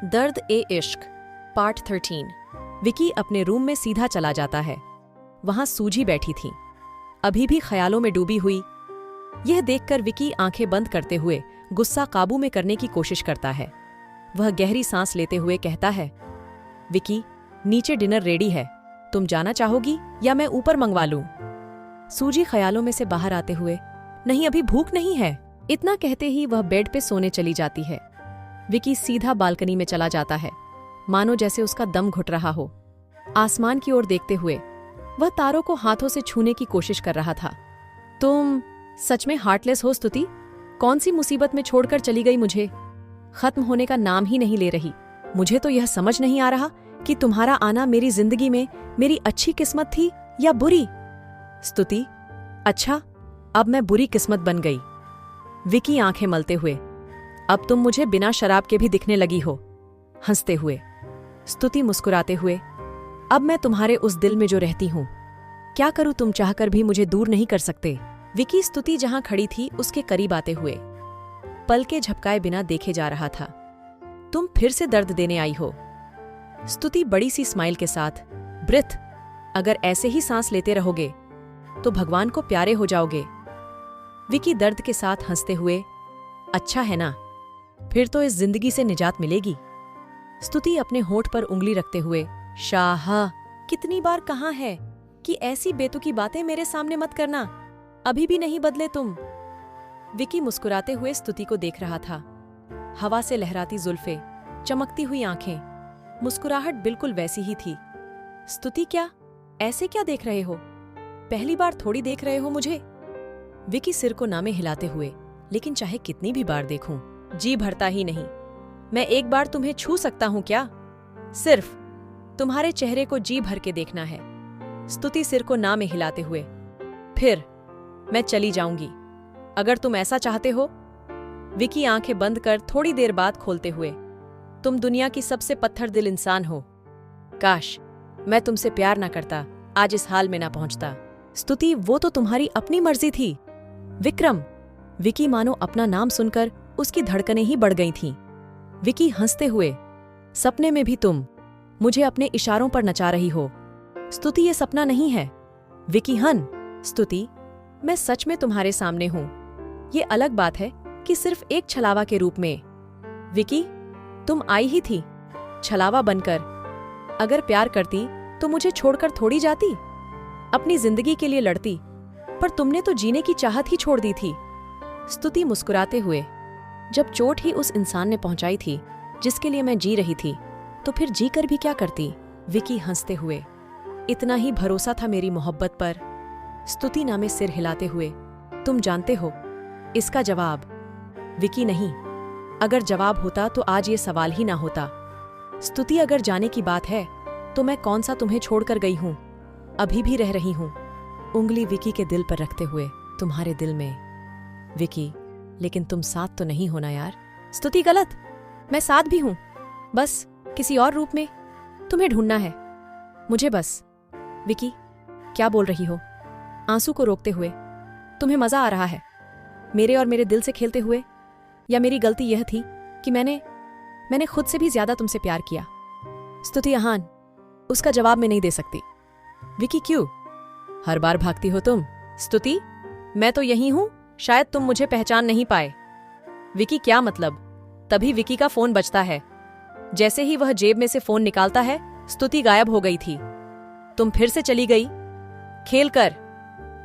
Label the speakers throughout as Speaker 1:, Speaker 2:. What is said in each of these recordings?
Speaker 1: दर्द ए इश्क पार्ट 13। विकी अपने रूम में सीधा चला जाता है। वहां सूजी बैठी थी, अभी भी ख्यालों में डूबी हुई। यह देखकर विकी आंखें बंद करते हुए गुस्सा काबू में करने की कोशिश करता है। वह गहरी सांस लेते हुए कहता है, विकी, नीचे डिनर रेडी है, तुम जाना चाहोगी या मैं ऊपर मंगवा लूं? सूजी ख्यालों में से बाहर आते हुए, नहीं, अभी भूख नहीं है। इतना कहते ही वह बेड पे सोने चली जाती है। विकी सीधा बालकनी में चला जाता है, मानो जैसे उसका दम घुट रहा हो। आसमान की ओर देखते हुए वह तारों को हाथों से छूने की कोशिश कर रहा था। तुम सच में हार्टलेस हो स्तुति? कौन सी मुसीबत में छोड़कर चली गई मुझे? खत्म होने का नाम ही नहीं ले रही। मुझे तो यह समझ नहीं आ रहा कि तुम्हारा आना मेरी जिंदगी में मेरी अच्छी किस्मत थी या बुरी। स्तुति, अच्छा, अब मैं बुरी किस्मत बन गई। विकी आंखें मलते हुए, अब तुम मुझे बिना शराब के भी दिखने लगी हो। हंसते हुए स्तुति मुस्कुराते हुए, अब मैं तुम्हारे उस दिल में जो रहती हूं, क्या करूं, तुम चाहकर भी मुझे दूर नहीं कर सकते। विकी स्तुति जहां खड़ी थी उसके करीब आते हुए पलके झपकाए बिना देखे जा रहा था। तुम फिर से दर्द देने आई हो। स्तुति बड़ी सी स्माइल के साथ, ब्रिथ, अगर ऐसे ही सांस लेते रहोगे तो भगवान को प्यारे हो जाओगे। विकी दर्द के साथ हंसते हुए, अच्छा है ना, फिर तो इस जिंदगी से निजात मिलेगी। स्तुति अपने होंठ पर उंगली रखते हुए, शाहा, कितनी बार कहा है कि ऐसी बेतुकी बातें मेरे सामने मत करना, अभी भी नहीं बदले तुम। विकी मुस्कुराते हुए स्तुति को देख रहा था। हवा से लहराती जुल्फे, चमकती हुई आंखें, मुस्कुराहट बिल्कुल वैसी ही थी। स्तुति, क्या ऐसे क्या देख रहे हो? पहली बार थोड़ी देख रहे हो मुझे? विकी सिर को नामे हिलाते हुए, लेकिन चाहे कितनी भी बार देखूं, जी भरता ही नहीं। मैं एक बार तुम्हें छू सकता हूं क्या? सिर्फ तुम्हारे चेहरे को जी भर के देखना है। स्तुति सिर को नामे हिलाते हुए, फिर मैं चली जाऊंगी अगर तुम ऐसा चाहते हो। विकी आंखें बंद कर थोड़ी देर बाद खोलते हुए, तुम दुनिया की सबसे पत्थर दिल इंसान हो। काश मैं तुमसे प्यार ना करता, आज इस हाल में ना पहुंचता। स्तुति, वो तो तुम्हारी अपनी मर्जी थी। विक्रम। विकी मानो अपना नाम सुनकर उसकी धड़कनें ही बढ़ गई थीं। विकी हंसते हुए, सपने में भी तुम मुझे अपने इशारों पर नचा रही हो। स्तुति, ये सपना नहीं है। विकी हन। स्तुति, मैं सच में तुम्हारे सामने हूं। ये अलग बात है कि सिर्फ एक छलावा के रूप में। विकी, तुम आई ही थी छलावा बनकर। अगर प्यार करती तो मुझे छोड़कर थोड़ी जाती, अपनी जिंदगी के लिए लड़ती, पर तुमने तो जीने की चाहत ही छोड़ दी थी। स्तुति मुस्कुराते हुए, जब चोट ही उस इंसान ने पहुंचाई थी जिसके लिए मैं जी रही थी, तो फिर जी कर भी क्या करती? विकी हंसते हुए, इतना ही भरोसा था मेरी मोहब्बत पर। स्तुति नामे सिर हिलाते हुए, तुम जानते हो इसका जवाब? विकी, नहीं, अगर जवाब होता तो आज ये सवाल ही ना होता। स्तुति, अगर जाने की बात है तो मैं कौन सा तुम्हें छोड़कर गई हूं, अभी भी रह रही हूं। उंगली विकी के दिल पर रखते हुए, तुम्हारे दिल में। विकी, लेकिन तुम साथ तो नहीं होना यार। स्तुति, गलत, मैं साथ भी हूं, बस किसी और रूप में। तुम्हें ढूंढना है मुझे बस। विकी, क्या बोल रही हो? आंसू को रोकते हुए, तुम्हें मजा आ रहा है मेरे और मेरे दिल से खेलते हुए, या मेरी गलती यह थी कि मैंने खुद से भी ज्यादा तुमसे प्यार किया? स्तुति, आहान, उसका जवाब मैं नहीं दे सकती। विकी, क्यों? हर बार भागती हो तुम। स्तुति, मैं तो यही हूं, शायद तुम मुझे पहचान नहीं पाए। विकी, क्या मतलब? तभी विकी का फोन बजता है। जैसे ही वह जेब में से फोन निकालता है, स्तुति गायब हो गई थी। तुम फिर से चली गई खेल कर।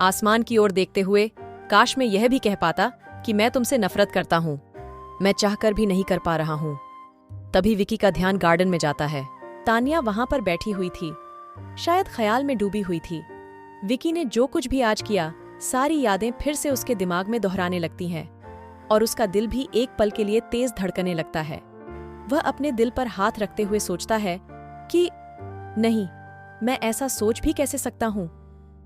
Speaker 1: आसमान की ओर देखते हुए, काश मैं यह भी कह पाता कि मैं तुमसे नफरत करता हूं, मैं चाहकर भी नहीं कर पा रहा हूं। तभी विकी का ध्यान गार्डन में जाता है। तानिया वहां पर बैठी हुई थी, शायद ख्याल में डूबी हुई थी। विकी ने जो कुछ भी आज किया, सारी यादें फिर से उसके दिमाग में दोहराने लगती हैं और उसका दिल भी एक पल के लिए तेज धड़कने लगता है। वह अपने दिल पर हाथ रखते हुए सोचता है कि नहीं, मैं ऐसा सोच भी कैसे सकता हूं,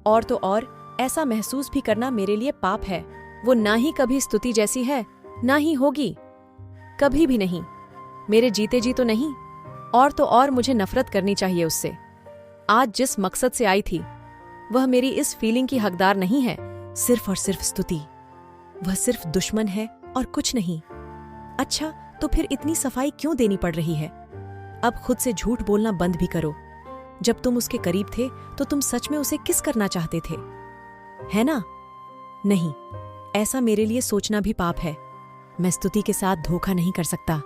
Speaker 1: और तो और ऐसा महसूस भी करना मेरे लिए पाप है। वो ना ही कभी स्तुति जैसी है, ना ही होगी, कभी भी नहीं। मेरे जीते जी तो नहीं, और तो और मुझे नफरत करनी चाहिए उससे। आज जिस मकसद से आई थी, वह मेरी इस फीलिंग की हकदार नहीं है। सिर्फ और सिर्फ स्तुति, वह सिर्फ दुश्मन है और कुछ नहीं। अच्छा, तो फिर इतनी सफाई क्यों देनी पड़ रही है? अब खुद से झूठ बोलना बंद भी करो। जब तुम उसके करीब थे तो तुम सच में उसे किस करना चाहते थे, है ना? नहीं, ऐसा मेरे लिए सोचना भी पाप है। मैं स्तुति के साथ धोखा नहीं कर सकता।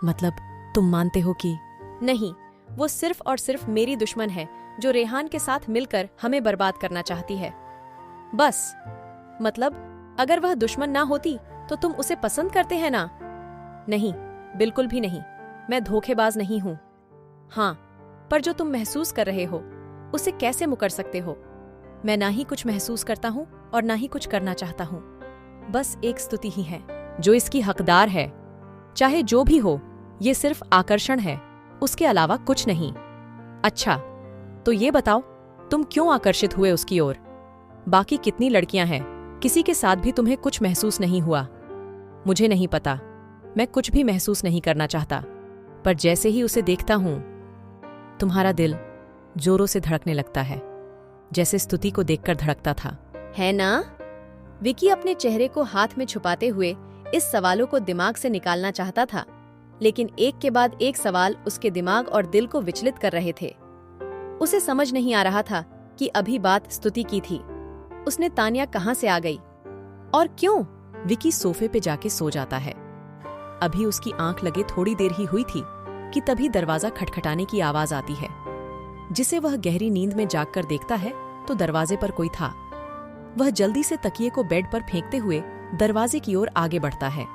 Speaker 1: मतलब तुम मानते हो कि नहीं, वो सिर्फ और सिर्फ मेरी दुश्मन है जो रेहान के साथ मिलकर हमें बर्बाद करना चाहती है, बस। मतलब अगर वह दुश्मन ना होती तो तुम उसे पसंद करते हैं ना? नहीं, बिल्कुल भी नहीं। मैं धोखेबाज नहीं हूं। हाँ, पर जो तुम महसूस कर रहे हो उसे कैसे मुकर सकते हो? मैं ना ही कुछ महसूस करता हूं और ना ही कुछ करना चाहता हूं। बस एक स्तुति ही है जो इसकी हकदार है। चाहे जो भी हो, ये सिर्फ आकर्षण है, उसके अलावा कुछ नहीं। अच्छा, तो ये बताओ, तुम क्यों आकर्षित हुए उसकी ओर? बाकी कितनी लड़कियां हैं, किसी के साथ भी तुम्हें कुछ महसूस नहीं हुआ? मुझे नहीं पता, मैं कुछ भी महसूस नहीं करना चाहता, पर जैसे ही उसे देखता हूं तुम्हारा दिल जोरों से धड़कने लगता है, जैसे स्तुति को देखकर धड़कता था, है ना? विकी अपने चेहरे को हाथ में छुपाते हुए इस सवालों को दिमाग से निकालना चाहता था, लेकिन एक के बाद एक सवाल उसके दिमाग और दिल को विचलित कर रहे थे। उसे समझ नहीं आ रहा था कि अभी बात स्तुति की थी। उसने तान्या कहां से आ गई और क्यों? विकी सोफे पे जाके सो जाता है। अभी उसकी आंख लगे थोड़ी देर ही हुई थी कि तभी दरवाजा खटखटाने की आवाज आती है। जिसे वह गहरी नींद में जागकर देखता है तो दरवाजे पर कोई था। वह जल्दी से तकिए को बेड पर फेंकते हुए दरवाजे की ओर आगे बढ़ता है।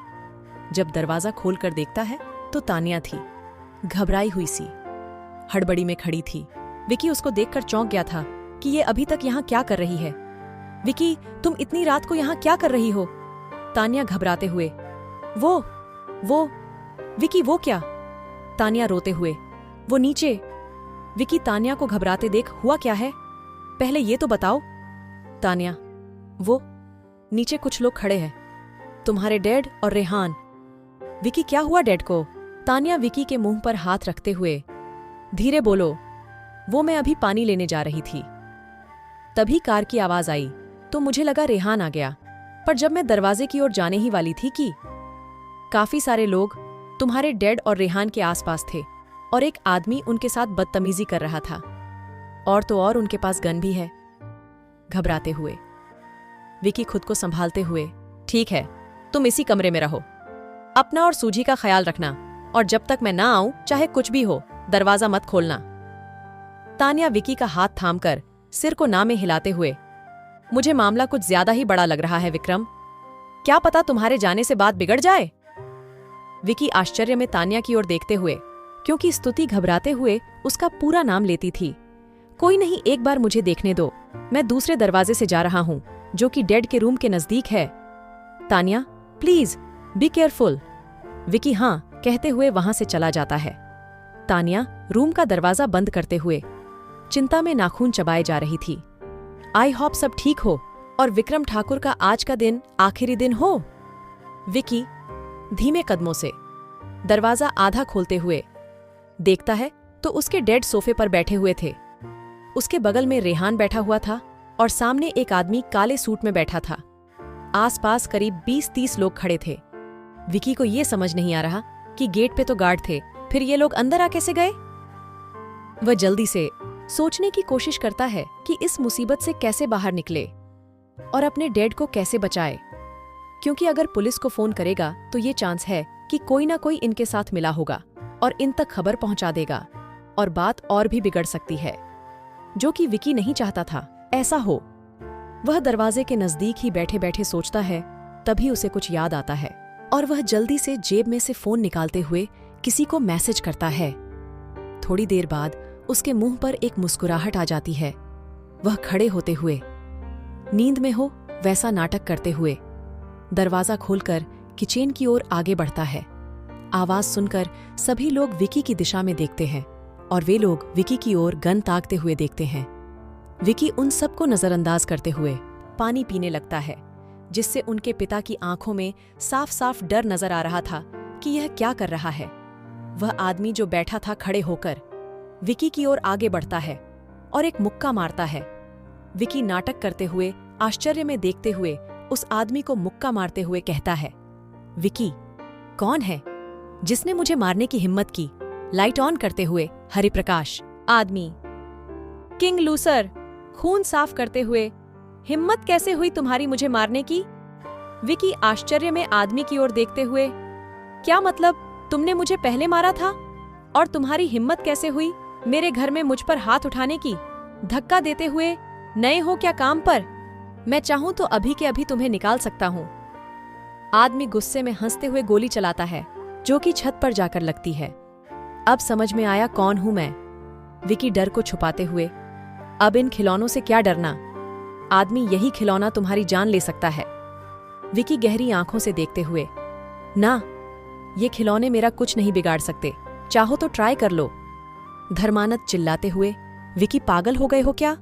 Speaker 1: जब दरवाजा खोलकर देखता है तो तान्या थी, घबराई हुई सी, हड़बड़ी में खड़ी थी। विकी उसको देखकर चौंक गया था कि ये अभी तक यहाँ क्या कर रही है। विकी, तुम इतनी रात को यहाँ क्या कर रही हो? तान्या घबराते हुए। वो विकी, वो क्या? तान्या रोते हुए। वो नीचे। विकी तान्या को घबराते देख, हुआ क्या है? पहले ये तो बताओ। तान्या, वो नीचे कुछ लोग खड़े हैं, तुम्हारे डैड और रेहान। विकी, क्या हुआ डैड को? तान्या विकी के मुंह पर हाथ रखते हुए, धीरे बोलो। वो मैं अभी पानी लेने जा रही थी, तभी कार की आवाज आई तो मुझे लगा रेहान आ गया, पर जब मैं दरवाजे की ओर जाने ही वाली थी कि काफी सारे लोग तुम्हारे डैड और रेहान के आसपास थे और एक आदमी उनके साथ बदतमीजी कर रहा था, और तो और उनके पास गन भी है। घबराते हुए विकी खुद को संभालते हुए, ठीक है, तुम इसी कमरे में रहो, अपना और सूजी का ख्याल रखना, और जब तक मैं ना आऊं चाहे कुछ भी हो, दरवाजा मत खोलना। तान्या विकी का हाथ थामकर सिर को ना में हिलाते हुए, मुझे मामला कुछ ज्यादा ही बड़ा लग रहा है विक्रम, क्या पता तुम्हारे जाने से बात बिगड़ जाए। विकी आश्चर्य में तान्या की ओर देखते हुए, क्योंकि स्तुति घबराते हुए उसका पूरा नाम लेती थी। कोई नहीं, एक बार मुझे देखने दो, मैं दूसरे दरवाजे से जा रहा हूं जो कि डैड के रूम के नजदीक है। Tanya, please be careful. Vicky हाँ कहते हुए वहां से चला जाता है। तान्या रूम का दरवाजा बंद करते हुए चिंता में नाखून चबाए जा रही थी। आई होप सब ठीक हो और विक्रम ठाकुर का आज का दिन आखिरी दिन हो। विकी धीमे कदमों से दरवाजा आधा खोलते हुए देखता है तो उसके डैड सोफे पर बैठे हुए थे। उसके बगल में रेहान बैठा हुआ था और सामने एक आदमी काले सूट में बैठा था। आसपास करीब 20-30 लोग खड़े थे। विकी को यह समझ नहीं आ रहा कि गेट पे तो गार्ड थे, फिर ये लोग अंदर आ कैसे गए। वह जल्दी से सोचने की कोशिश करता है कि इस मुसीबत से कैसे बाहर निकले और अपने डैड को कैसे बचाए, क्योंकि अगर पुलिस को फोन करेगा तो ये चांस है कि कोई ना कोई इनके साथ मिला होगा और इन तक खबर पहुंचा देगा और बात और भी बिगड़ सकती है, जो कि विकी नहीं चाहता था ऐसा हो। वह दरवाजे के नजदीक ही बैठे बैठे सोचता है, तभी उसे कुछ याद आता है और वह जल्दी से जेब में से फोन निकालते हुए किसी को मैसेज करता है। थोड़ी देर बाद उसके मुंह पर एक मुस्कुराहट आ जाती है। वह खड़े होते हुए, नींद में हो वैसा नाटक करते हुए, दरवाजा खोलकर किचन की ओर आगे बढ़ता है। आवाज सुनकर सभी लोग विकी की दिशा में देखते हैं और वे लोग विकी की ओर गन ताकते हुए देखते हैं। विकी उन सबको नजरअंदाज करते हुए पानी पीने लगता है, जिससे उनके पिता की आंखों में साफ साफ डर नजर आ रहा था कि यह क्या कर रहा है। वह आदमी जो बैठा था खड़े होकर विकी की ओर आगे बढ़ता है और एक मुक्का मारता है। विकी नाटक करते हुए आश्चर्य में देखते हुए उस आदमी को मुक्का मारते हुए कहता है, विकी कौन है? जिसने मुझे मारने की हिम्मत की? लाइट ऑन करते हुए हरिप्रकाश। आदमी। King loser. खून साफ करते हुए, हिम्मत कैसे हुई तुम्हारी मुझे मारने की? विकी आश्चर्य में आदमी की ओर देखते हुए, क्या मतलब, तुमने मुझे पहले मारा था? और तुम्हारी हिम्मत कैसे हुई मेरे घर में मुझ पर हाथ उठाने की? धक्का देते हुए, नए हो क्या काम पर? मैं चाहूं तो अभी के अभी तुम्हें निकाल सकता हूं। आदमी गुस्से में हंसते हुए गोली चलाता है, जो कि छत पर जाकर लगती है। अब समझ में आया कौन हूं मैं। विकी डर को छुपाते हुए, अब इन खिलौनों से क्या डरना? आदमी, यही खिलौना तुम्हारी जान ले सकता है। विकी गहरी आंखों से देखते हुए, ना, ये खिलौने मेरा कुछ नहीं बिगाड़ सकते, चाहो तो ट्राई कर लो। धर्मानंद चिल्लाते हुए, विकी पागल हो गए हो क्या?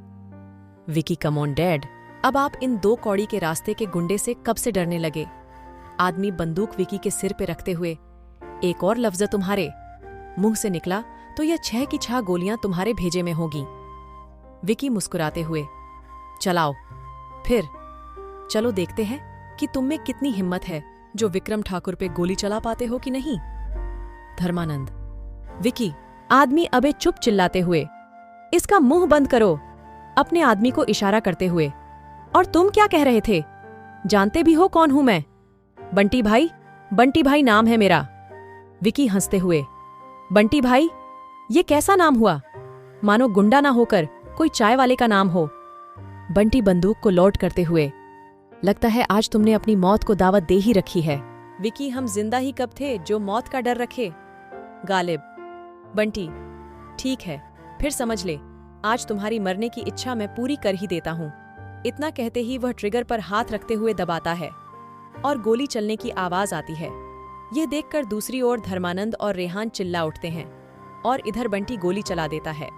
Speaker 1: विकी, कम ऑन डैड, अब आप इन 2 कौड़ी के रास्ते के गुंडे से कब से डरने लगे? आदमी बंदूक विकी के सिर पे रखते हुए, एक और लफ्ज तुम्हारे मुंह से निकला तो यह 6 की 6 गोलियां तुम्हारे भेजे में होगी। विकी मुस्कुराते हुए, चलाओ फिर, चलो देखते हैं कि तुम में कितनी हिम्मत है जो विक्रम ठाकुर पे गोली चला पाते हो कि नहीं। धर्मानंद। विकी। आदमी अबे चुप चिल्लाते हुए, इसका मुंह बंद करो, अपने आदमी को इशारा करते हुए। और तुम क्या कह रहे थे? जानते भी हो कौन हूं मैं? बंटी भाई। बंटी भाई नाम है मेरा। विकी हंसते हुए, बंटी भाई, ये कैसा नाम हुआ? मानो गुंडा ना होकर कोई चाय वाले का नाम हो। बंटी बंदूक को लोड करते हुए, लगता है आज तुमने अपनी मौत को दावत दे ही रखी है। विकी, हम जिंदा ही कब थे जो मौत का डर रखे? गालिब। बंटी, ठीक है, फिर समझ ले, आज तुम्हारी मरने की इच्छा मैं पूरी कर ही देता हूं। इतना कहते ही वह ट्रिगर पर हाथ रखते हुए दबाता है और गोली चलने की आवाज आती है। यह देखकर दूसरी ओर धर्मानंद और रेहान चिल्ला उठते हैं और इधर बंटी गोली चला देता है।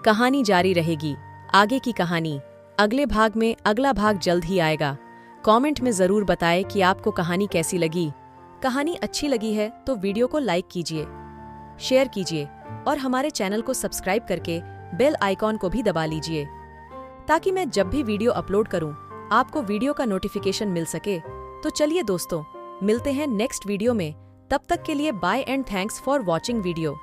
Speaker 1: कहानी जारी रहेगी। आगे की कहानी अगले भाग में, अगला भाग जल्द ही आएगा। कमेंट में जरूर बताएं कि आपको कहानी कैसी लगी। कहानी अच्छी लगी है तो वीडियो को लाइक कीजिए, शेयर कीजिए और हमारे चैनल को सब्सक्राइब करके बेल आइकॉन को भी दबा लीजिए, ताकि मैं जब भी वीडियो अपलोड करूं आपको वीडियो का नोटिफिकेशन मिल सके। तो चलिए दोस्तों, मिलते हैं नेक्स्ट वीडियो में। तब तक के लिए bye and thanks for watching video.